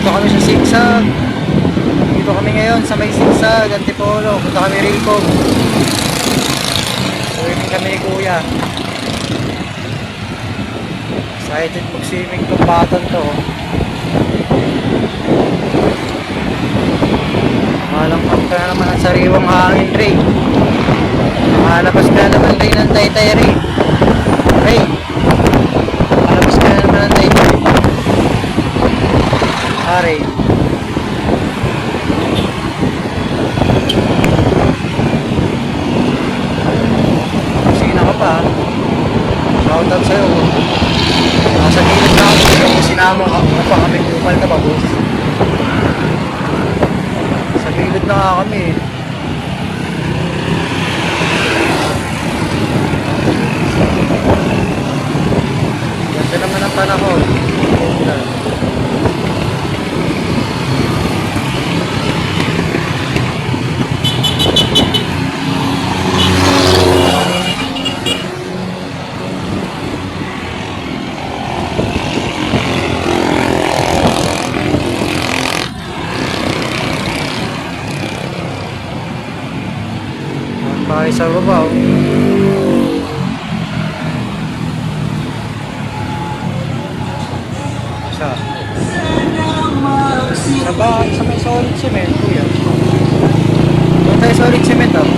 Dito kami sa Sigsag. Dito kami ngayon sa may Sigsag, Antipolo. Punta kami Rilcom. Swimming kami ni Kuya. Excited mag-swimming tong baton to. Malangkap ka na naman ang sariwang hangin, Ray. Makalabas ka na naman, Ray, ng Taytay, Ray. Ray, makalabas ka na naman ng Taytay. Ray. Kusina ka pa. Shoutout sa'yo. Nasa gilid na ako. Kung sinama ka pa kami, kumal ka pa, boss. Sa gilid na nga kami. Ganda naman ang panahon. Bahay sa baba, oh. Sa bahay, sa may solid cement, Kuya. Doon tayo solid cement, oh.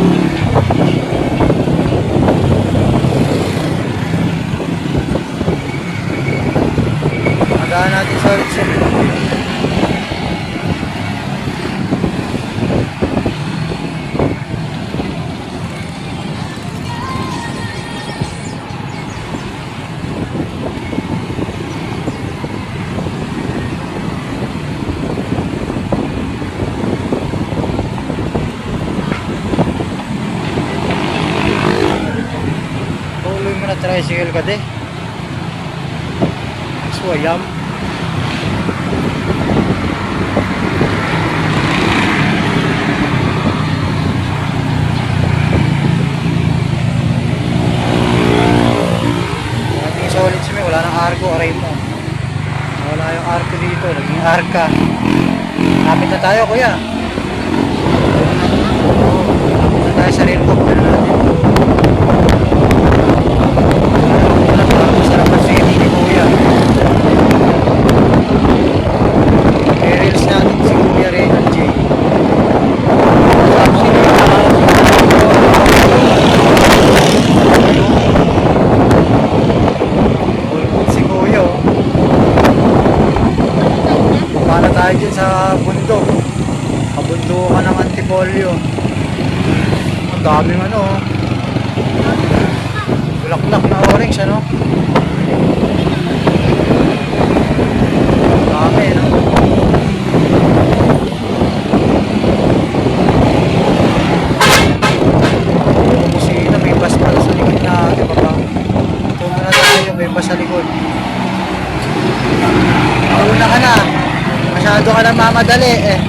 Magaan natin solid cement. Tricycle ka de. Swayam. Naging solid sumi, wala nang arko, aray mo. Wala yung arko dito, naging arka. Kapit na tayo, Kuya. Kapit na tayo sa Rilcom na natin. Masarap ang swimming ni Kuya. I-reels natin si Kuya Reynald J. Ulpot si Kuya, oh. Para tayo dyan sa bundok. Kabundukan ng Antipolo. Ang daming ano, oh. Bulaklak na orange, ano? Dami, no? Yung kusina, may bus pala sa likod natin, baba. Ito muna tayo, may bus sa likod. Mauna ka na. Masyado ka na mamadali, eh.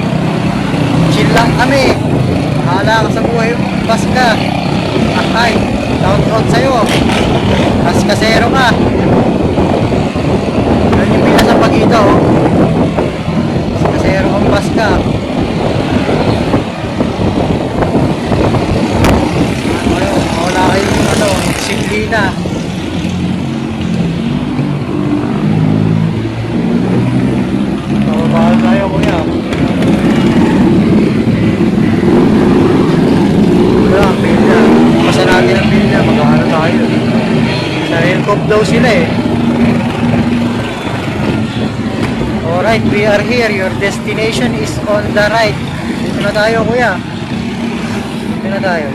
Chill lang kami. Bahala ka sa buhay, bus ka. Akay. Shout out sa'yo. Mas kasero ka. Yan yung pila sa pagita, oh. Mas kasero kang bas ka. Wala kayong ano, disiplina. Mababahal tayo, Kuya. Wala, ang pila. Pasa natin ang pila, mag-ano tayo. Sa Rilcom daw sila, eh. Alright, we are here. Your destination is on the right. Dito na tayo, Kuya. Dito na tayo.